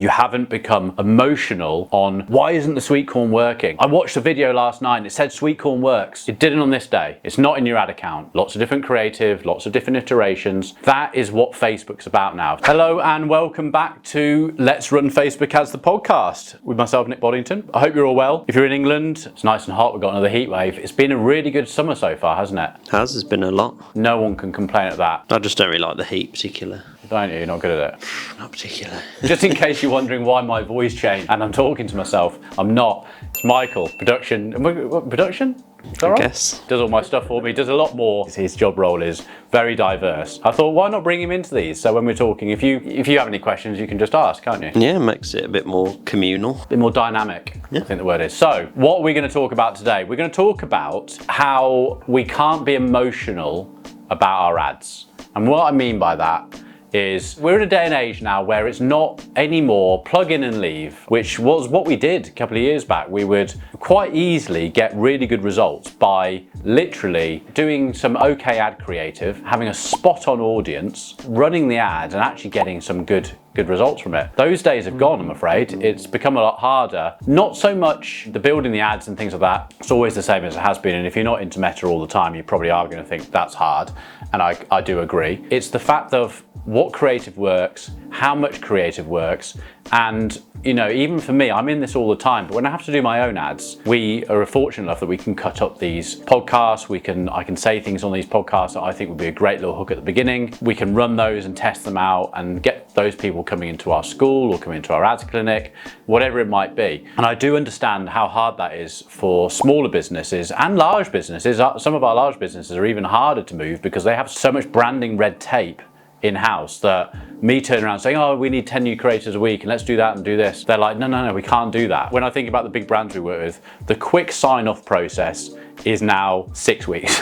You haven't become emotional on why isn't the sweet corn working? I watched a video last night and it said sweet corn works. It didn't on this day. It's not in your ad account. Lots of different creative, lots of different iterations. That is what Facebook's about now. Hello and welcome back to Let's Run Facebook Ads, the podcast with myself, Nick Boddington. I hope you're all well. If you're in England, it's nice and hot. We've got another heat wave. It's been a really good summer so far, hasn't it? Has been a lot. No one can complain at that. I just don't really like the heat particular. Don't you? You're not good at it. Not particular. Just in case you're wondering why my voice changed and I'm talking to myself, I'm not. It's Michael, production. What, production? Is that right? Guess. Does all my stuff for me, does a lot more. His job role is very diverse. I thought, why not bring him into these? So when we're talking, if you have any questions, you can just ask, can't you? Yeah, makes it a bit more communal. A bit more dynamic, Yeah. I think the word is. So what are we going to talk about today? We're going to talk about how we can't be emotional about our ads. And what I mean by that is we're in a day and age now where it's not anymore plug in and leave, which was what we did a couple of years back. We would quite easily get really good results by literally doing some okay ad creative, having a spot on audience, running the ad and actually getting some good results from it. Those days have gone, I'm afraid. It's become a lot harder. Not so much the building the ads and things like that. It's always the same as it has been. And if you're not into Meta all the time, you probably are going to think that's hard. And I do agree. It's the fact of what creative works, how much creative works, and you know, even for me, I'm in this all the time, but when I have to do my own ads, we are fortunate enough that we can cut up these podcasts. I can say things on these podcasts that I think would be a great little hook at the beginning. We can run those and test them out and get those people coming into our school or coming into our ads clinic, whatever it might be. And I do understand how hard that is for smaller businesses and large businesses. Some of our large businesses are even harder to move because they have so much branding red tape in-house that me turning around saying, oh, we need 10 new creators a week and let's do that and do this. They're like, no, we can't do that. When I think about the big brands we work with, the quick sign-off process is now 6 weeks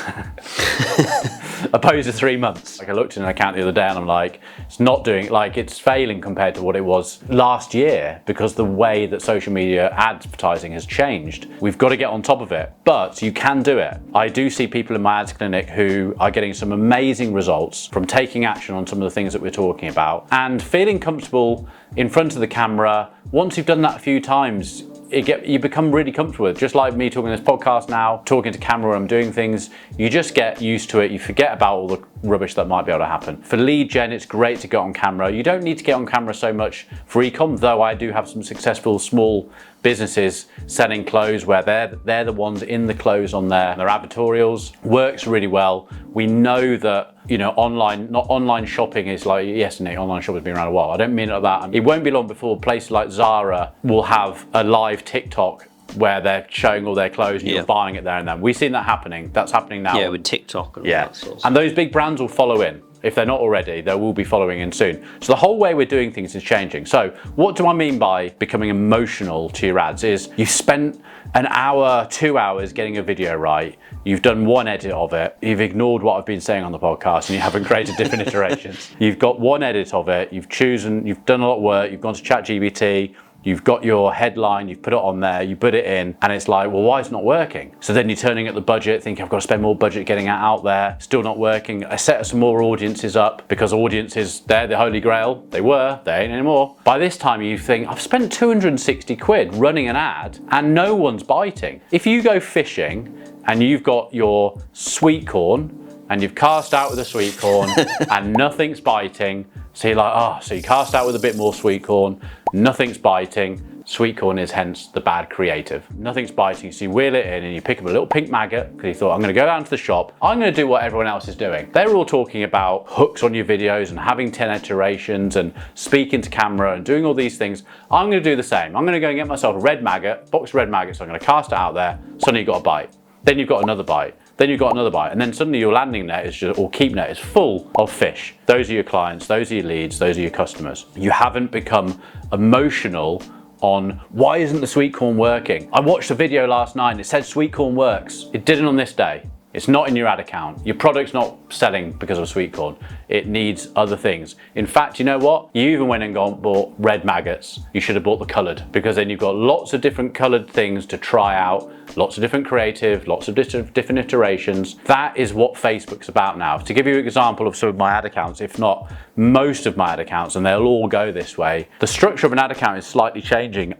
opposed to 3 months. Like I looked in an account the other day and I'm like, it's not doing, like it's failing compared to what it was last year because the way that social media advertising has changed. We've got to get on top of it, but you can do it. I do see people in my ads clinic who are getting some amazing results from taking action on some of the things that we're talking about and feeling comfortable in front of the camera. Once you've done that a few times, you become really comfortable with it. Just like me talking this podcast now, talking to camera when I'm doing things, you just get used to it. You forget about all the rubbish that might be able to happen. For lead gen, it's great to get on camera. You don't need to get on camera so much for e-com, though I do have some successful small businesses selling clothes where they're the ones in the clothes on their advertorials. Works really well. We know that, you know, online shopping is like, yes, Nick, online shopping has been around a while. I don't mean it like that. It won't be long before places like Zara will have a live TikTok where they're showing all their clothes and you're buying it there and then. We've seen that happening. That's happening now. Yeah, with TikTok and all that sort of stuff. And those big brands will follow in. If they're not already, they will be following in soon. So the whole way we're doing things is changing. So what do I mean by becoming emotional to your ads is you've spent an hour, 2 hours getting a video right. You've done one edit of it. You've ignored what I've been saying on the podcast and you haven't created different iterations. You've got one edit of it. You've done a lot of work. You've gone to ChatGPT. You've got your headline, you've put it on there, you put it in, and it's like, well, why is it not working? So then you're turning at the budget, thinking I've got to spend more budget getting it out there, still not working. I set some more audiences up because audiences, they're the holy grail. They ain't anymore. By this time you think, I've spent 260 quid running an ad and no one's biting. If you go fishing and you've got your sweet corn and you've cast out with a sweet corn and nothing's biting, so you're like, so you cast out with a bit more sweet corn, nothing's biting. Sweet corn is hence the bad creative. Nothing's biting, so you wheel it in and you pick up a little pink maggot because you thought, I'm going to go down to the shop. I'm going to do what everyone else is doing. They're all talking about hooks on your videos and having 10 iterations and speaking to camera and doing all these things. I'm going to do the same. I'm going to go and get myself a red maggot, box of red maggots. I'm going to cast it out there. Suddenly you've got a bite. Then you've got another bite. Then you've got another bite, and then suddenly your landing net or keep net is full of fish. Those are your clients, those are your leads, those are your customers. You haven't become emotional on why isn't the sweet corn working? I watched a video last night and it said sweet corn works. It didn't on this day. It's not in your ad account. Your product's not selling because of sweet corn. It needs other things. In fact, you know what? You even went and bought red maggots. You should have bought the colored, because then you've got lots of different colored things to try out, lots of different creative, lots of different iterations. That is what Facebook's about now. To give you an example of some of my ad accounts, if not most of my ad accounts, and they'll all go this way, the structure of an ad account is slightly changing,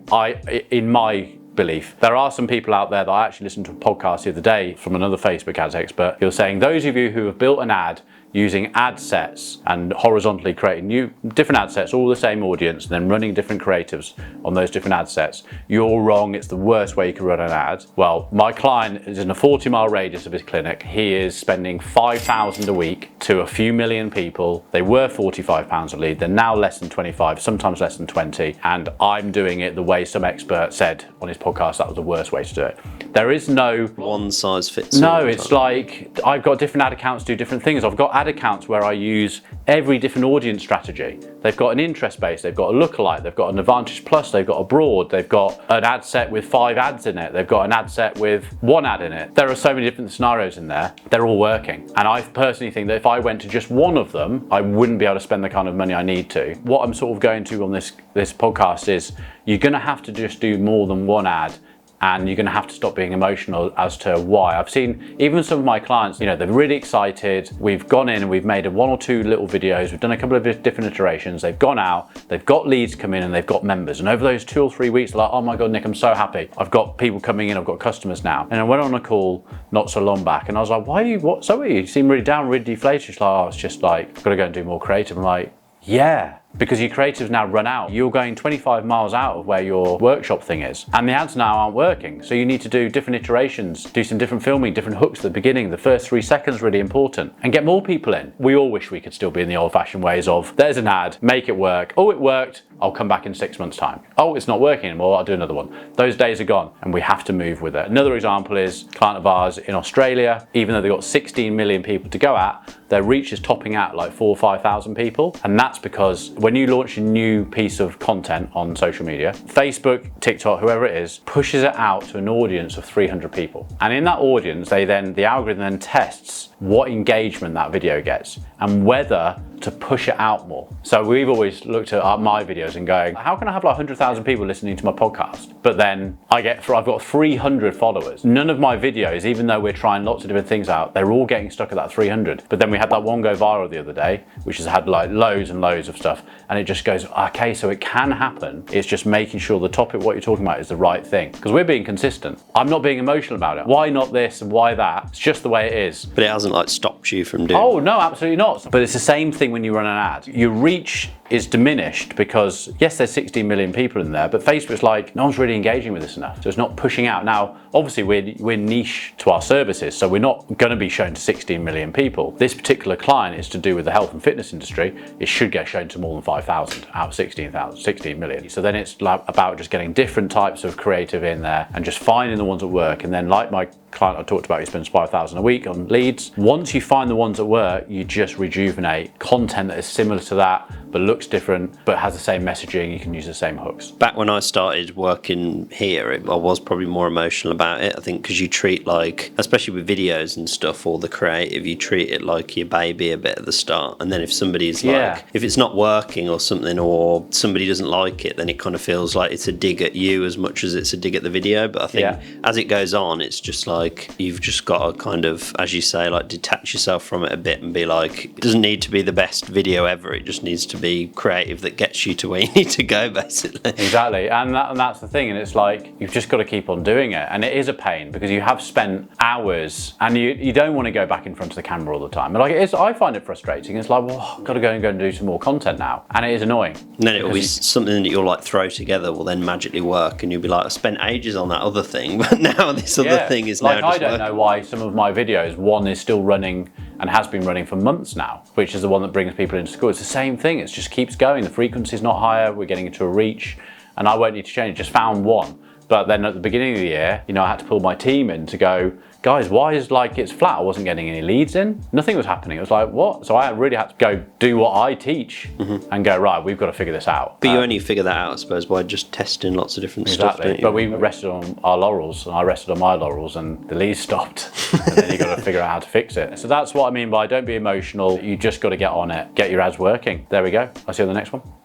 in my belief. There are some people out there that I actually listened to a podcast the other day from another Facebook ads expert. He was saying, those of you who have built an ad using ad sets and horizontally creating new different ad sets, all the same audience, and then running different creatives on those different ad sets, you're wrong. It's the worst way you can run an ad. Well, my client is in a 40-mile radius of his clinic. He is spending $5,000 a week to a few million people. They were £45 a lead. They're now less than 25, sometimes less than 20. And I'm doing it the way some expert said on his podcast that was the worst way to do it. There is no one size fits all. No, it's like I've got different ad accounts do different things. I've got ad accounts where I use every different audience strategy. They've got an interest base, they've got a lookalike, they've got an Advantage Plus, they've got a broad, they've got an ad set with 5 ads in it, they've got an ad set with 1 ad in it. There are so many different scenarios in there. They're all working. And I personally think that if I went to just one of them, I wouldn't be able to spend the kind of money I need to. What I'm sort of going to on this podcast is you're gonna have to just do more than one ad, and you're going to have to stop being emotional as to why. I've seen even some of my clients, they're really excited. We've gone in and we've made 1 or 2 little videos. We've done a couple of different iterations. They've gone out, they've got leads come in, and they've got members. And over those 2 or 3 weeks, like, oh my God, Nick, I'm so happy. I've got people coming in, I've got customers now. And I went on a call not so long back and I was like, what's up with you? You seem really down, really deflated. She's like, oh, it's just like, I've got to go and do more creative. I'm like, yeah. Because your creatives now run out. You're going 25 miles out of where your workshop thing is. And the ads now aren't working. So you need to do different iterations, do some different filming, different hooks at the beginning. The first 3 seconds really important. And get more people in. We all wish we could still be in the old fashioned ways of, there's an ad, make it work. Oh, it worked. I'll come back in 6 months' time. Oh, it's not working anymore. I'll do another one. Those days are gone and we have to move with it. Another example is a client of ours in Australia. Even though they've got 16 million people to go at, their reach is topping out like 4,000 or 5,000 people. And that's because when you launch a new piece of content on social media, Facebook, TikTok, whoever it is, pushes it out to an audience of 300 people. And in that audience, the algorithm then tests what engagement that video gets and whether to push it out more. So we've always looked at my videos and going, how can I have like 100,000 people listening to my podcast? But then I've got 300 followers. None of my videos, even though we're trying lots of different things out, they're all getting stuck at that 300. But then we had that one go viral the other day, which has had like loads and loads of stuff. And it just goes, okay, so it can happen. It's just making sure the topic, what you're talking about, is the right thing. Because we're being consistent. I'm not being emotional about it. Why not this and why that? It's just the way it is. But it hasn't like stopped you from doing. Oh no, absolutely not. But it's the same thing when you run an ad. Your reach is diminished because yes, there's 16 million people in there, but Facebook's like, no one's really engaging with this enough. So it's not pushing out. Now, obviously we're niche to our services, so we're not going to be shown to 16 million people. This particular client is to do with the health and fitness industry. It should get shown to more than 5,000 out of 16 million. So then it's like about just getting different types of creative in there and just finding the ones that work. And then like my client I talked about, he spends 5,000 a week on leads. Once you find the ones that work, you just rejuvenate content that is similar to that, but looks different, but has the same messaging. You can use the same hooks. Back when I started working here, I was probably more emotional about it. I think because you treat like, especially with videos and stuff, or the creative, you treat it like your baby a bit at the start. And then if somebody's like, if it's not working or something, or somebody doesn't like it, then it kind of feels like it's a dig at you as much as it's a dig at the video. But I think as it goes on, it's just like, you've just got to kind of, as you say, like detach yourself from it a bit and be like, it doesn't need to be the best video ever. It just needs to be creative that gets you to where you need to go, basically. Exactly, and that's the thing. And it's like, you've just got to keep on doing it. And it is a pain because you have spent hours and you don't want to go back in front of the camera all the time. And like it is, I find it frustrating. It's like, well, I've got to go and do some more content now. And it is annoying. And then it'll be something that you'll like throw together will then magically work. And you'll be like, I spent ages on that other thing, but now this other thing is like, now just I don't know why some of my videos, one is still running and has been running for months now, which is the one that brings people into school. It's the same thing. It just keeps going. The frequency's not higher. We're getting into a reach, and I won't need to change. Just found one. But then at the beginning of the year, I had to pull my team in to go, guys, why is like it's flat? I wasn't getting any leads in. Nothing was happening. It was like, what? So I really had to go do what I teach and go, right, we've got to figure this out. But you only figure that out, I suppose, by just testing lots of different stuff, don't you? But we rested on our laurels, and I rested on my laurels, and the leads stopped. And then you got to figure out how to fix it. So that's what I mean by don't be emotional. You just got to get on it, get your ads working. There we go. I'll see you on the next one.